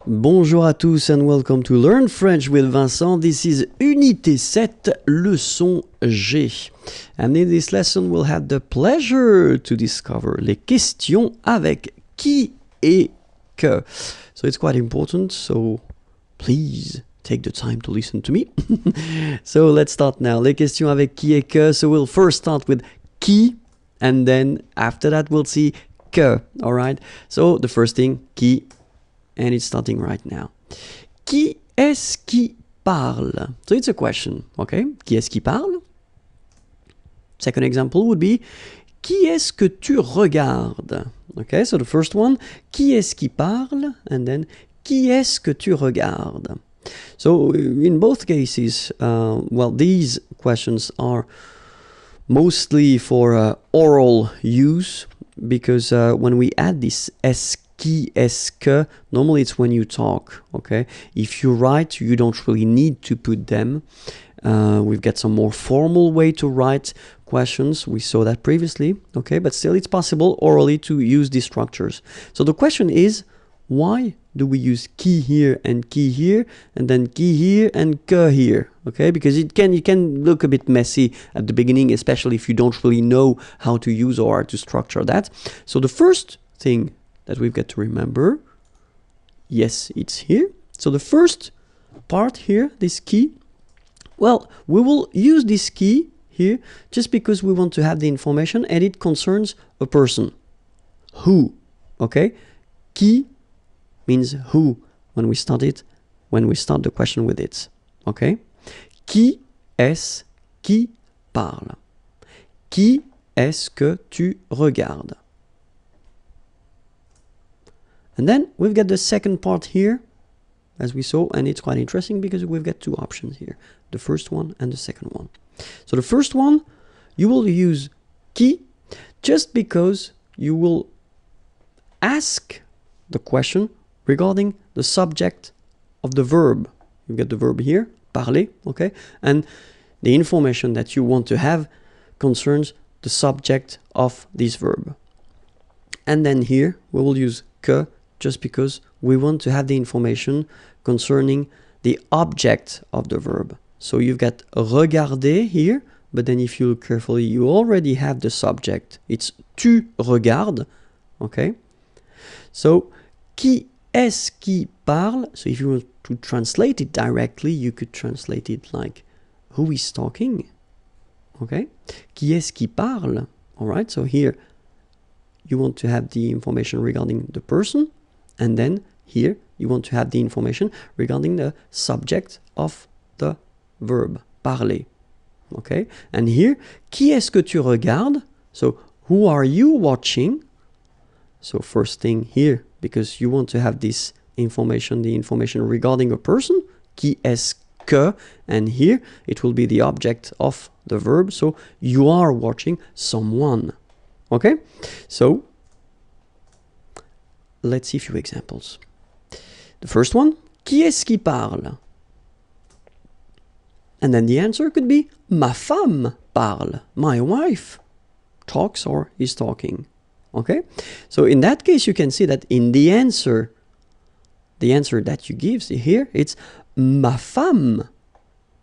Bonjour à tous and welcome to Learn French with Vincent. This is Unité 7, leçon G. And in this lesson, we'll have the pleasure to discover les questions avec qui et que. So it's quite important, so please take the time to listen to me. So let's start now. Les questions avec qui et que. So we'll first start with qui, and then after that, we'll see que. All right? So the first thing, qui. And it's starting right now. Qui est-ce qui parle? So it's a question, okay? Qui est-ce qui parle? Second example would be, qui est-ce que tu regardes? Okay, so the first one, qui est-ce qui parle? And then, qui est-ce que tu regardes? So in both cases, well, these questions are mostly for oral use, because when we add this est qui est-ce que, normally it's when you talk, okay? If you write, you don't really need to put them. We've got some more formal way to write questions. We saw that previously, okay? But still, it's possible orally to use these structures. So the question is, why do we use qui here and qui here, and then qui here and que here, okay? Because it can look a bit messy at the beginning, especially if you don't really know how to use or how to structure that. So the first thing that we've got to remember, yes, it's here. So the first part here, this qui, well, we will use this qui here just because we want to have the information and it concerns a person. Who, okay? Qui means who when we start the question with it, okay? Qui est-ce qui parle? Qui est-ce que tu regardes? And then we've got the second part here, as we saw, and it's quite interesting because we've got two options here, the first one and the second one. So the first one, you will use qui just because you will ask the question regarding the subject of the verb. You've got the verb here, parler, okay? And the information that you want to have concerns the subject of this verb. And then here, we will use que just because we want to have the information concerning the object of the verb. So you've got regarder here, but then if you look carefully, you already have the subject. It's tu regardes, okay? So, qui est-ce qui parle? So if you want to translate it directly, you could translate it like, who is talking? Okay? Qui est-ce qui parle? All right, so here, you want to have the information regarding the person, and then here you want to have the information regarding the subject of the verb, parler. Okay? And here, qui est-ce que tu regardes? So, who are you watching? So, first thing here, because you want to have this information, the information regarding a person, qui est-ce que, and here it will be the object of the verb, so you are watching someone. Okay? So, let's see a few examples. The first one, qui est-ce qui parle? And then the answer could be, ma femme parle. My wife talks or is talking. Okay? So in that case, you can see that in the answer that you give here, it's ma femme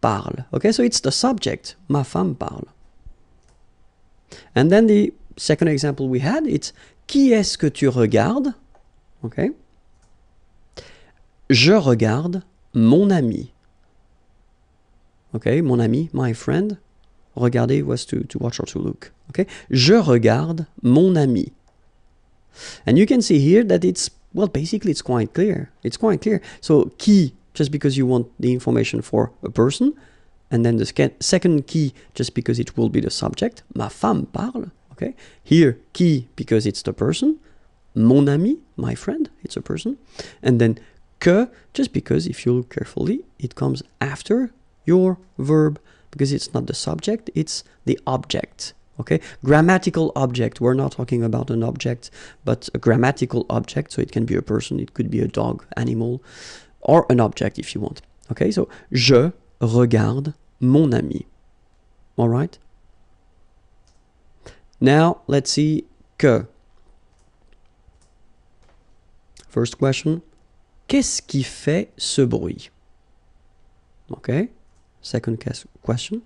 parle. Okay? So it's the subject, ma femme parle. And then the second example we had, it's qui est-ce que tu regardes? Okay. Je regarde mon ami. Okay, mon ami, my friend. Regarder was to watch or to look. Okay. Je regarde mon ami. And you can see here that it's, well, basically it's quite clear. It's quite clear. So qui, just because you want the information for a person, and then the second qui, just because it will be the subject. Ma femme parle. Okay. Here, qui, because it's the person. Mon ami, my friend, it's a person. And then que, just because if you look carefully, it comes after your verb, because it's not the subject, it's the object. Okay? Grammatical object. We're not talking about an object, but a grammatical object. So it can be a person, it could be a dog, animal, or an object if you want. Okay? So, je regarde mon ami. All right? Now, let's see que. First question, Qu'est-ce qui fait ce bruit? Okay. Second question.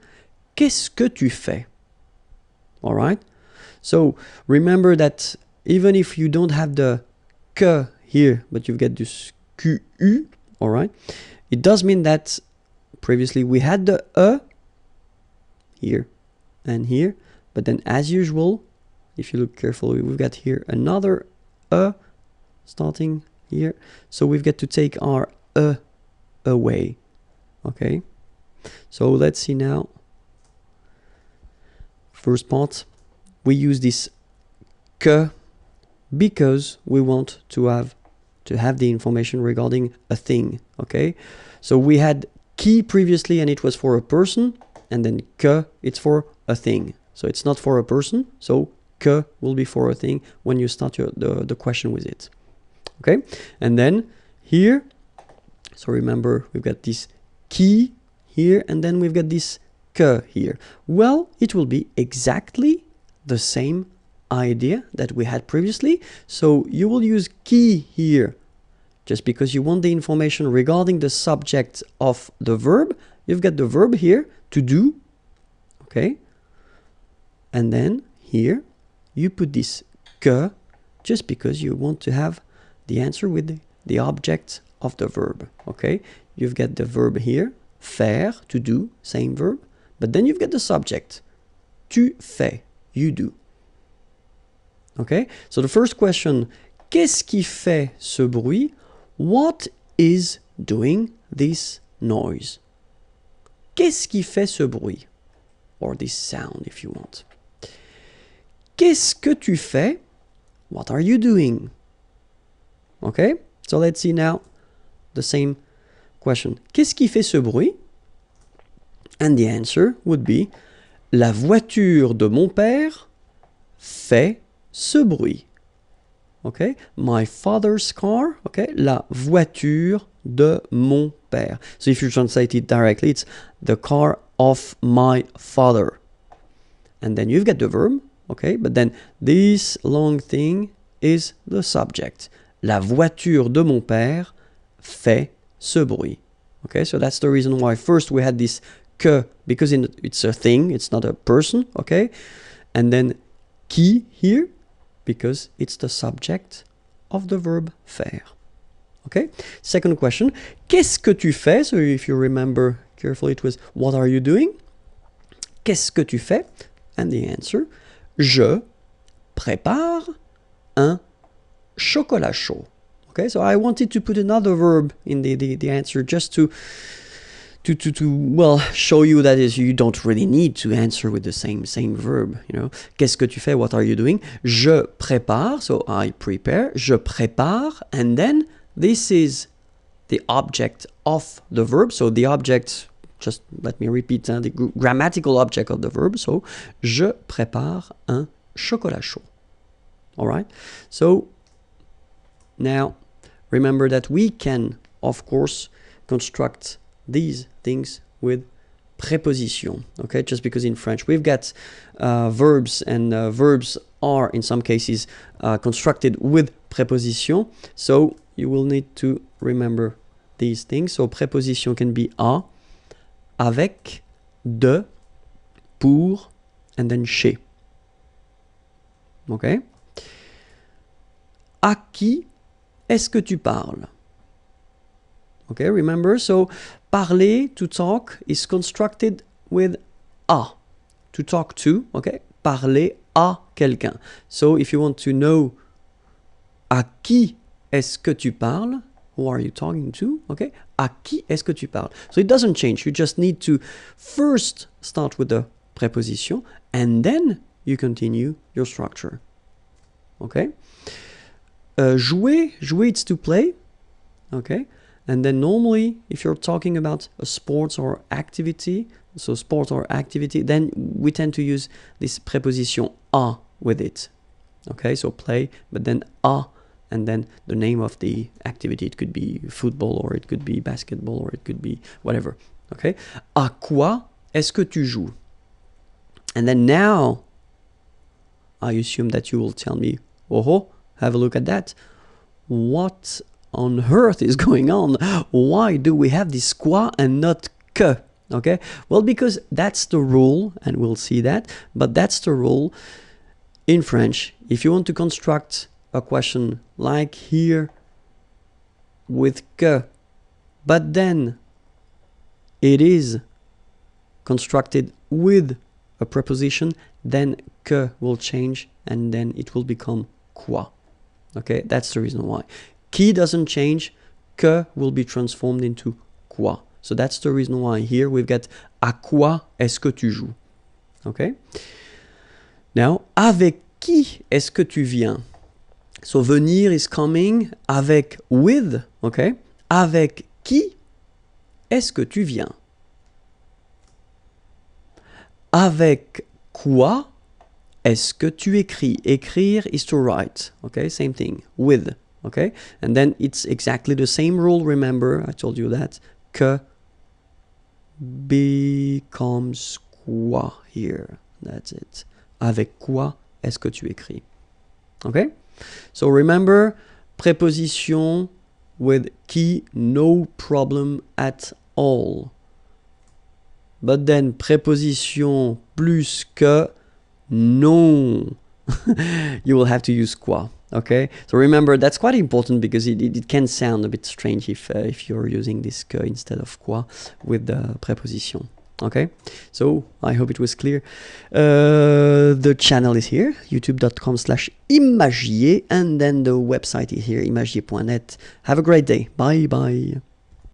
Qu'est-ce que tu fais? All right. So remember that even if you don't have the que here, but you've got this QU, all right, it does mean that previously we had the here and here, but then as usual, if you look carefully, we've got here another starting here. So we've got to take our away. Okay. So let's see now. First part, we use this que because we want to have the information regarding a thing. Okay. So we had qui previously and it was for a person, and then que it's for a thing. So it's not for a person, so que will be for a thing when you start the question with it. Okay, and then here, so remember we've got this qui here, and then we've got this que here. Well, it will be exactly the same idea that we had previously. So you will use qui here just because you want the information regarding the subject of the verb. You've got the verb here, to do, okay? And then here, you put this que just because you want to have the answer with the object of the verb, okay? You've got the verb here, faire, to do, same verb, but then you've got the subject, tu fais, you do. Okay, so the first question, qu'est-ce qui fait ce bruit? What is doing this noise? Qu'est-ce qui fait ce bruit? Or this sound, if you want. Qu'est-ce que tu fais? What are you doing? Okay, so let's see now the same question. Qu'est-ce qui fait ce bruit? And the answer would be, la voiture de mon père fait ce bruit. Okay, my father's car. Okay, la voiture de mon père. So if you translate it directly, it's the car of my father. And then you've got the verb. Okay, but then this long thing is the subject. La voiture de mon père fait ce bruit. Okay, so that's the reason why first we had this que, because it's a thing, it's not a person. Okay, and then qui here, because it's the subject of the verb faire. Okay, second question, qu'est-ce que tu fais? So if you remember carefully, it was what are you doing? Qu'est-ce que tu fais? And the answer, je prépare un chocolat chaud. Okay, so I wanted to put another verb in the answer just to well show you that is you don't really need to answer with the same verb, you know. Qu'est-ce que tu fais? What are you doing? Je prépare, so I prepare. Je prépare, and then this is the object of the verb. So the object, just let me repeat, the grammatical object of the verb. So je prépare un chocolat chaud. All right. So now remember that we can, of course, construct these things with preposition, okay? Just because in French we've got verbs, and verbs are in some cases constructed with preposition, so you will need to remember these things. So preposition can be à, avec, de, pour, and then chez. Okay? À qui est-ce que tu parles? Okay, remember, so parler, to talk, is constructed with à, to talk to, okay? Parler à quelqu'un. So if you want to know à qui est-ce que tu parles, who are you talking to, okay? À qui est-ce que tu parles? So it doesn't change, you just need to first start with the preposition, and then you continue your structure, okay? Jouer, it's to play, okay? And then normally, if you're talking about a sports or activity, so sport or activity, then we tend to use this preposition à with it. Okay, so play, but then à, and then the name of the activity. It could be football, or it could be basketball, or it could be whatever. Okay, à quoi est-ce que tu joues? And then now, I assume that you will tell me, oh, have a look at that. What on earth is going on? Why do we have this quoi and not que? Okay, well, because that's the rule, and we'll see that, but that's the rule in French. If you want to construct a question like here with que, but then it is constructed with a preposition, then que will change and then it will become quoi. Okay, that's the reason why. Qui doesn't change, que will be transformed into quoi. So that's the reason why here we've got à quoi est-ce que tu joues? Okay. Now, avec qui est-ce que tu viens? So venir is coming, avec, with, okay? Avec qui est-ce que tu viens? Avec quoi est-ce que tu écris? Écrire is to write, okay? Same thing, with, okay? And then it's exactly the same rule, remember, I told you that, que becomes quoi here. That's it. Avec quoi est-ce que tu écris? Okay? So remember, preposition with qui, no problem at all. But then preposition plus que, no. You will have to use quoi. Okay, so remember that's quite important because it can sound a bit strange if you're using this que instead of quoi with the preposition. Okay, so I hope it was clear. The channel is here, youtube.com/imagier, and then the website is here, imagier.net. Have a great day. Bye bye.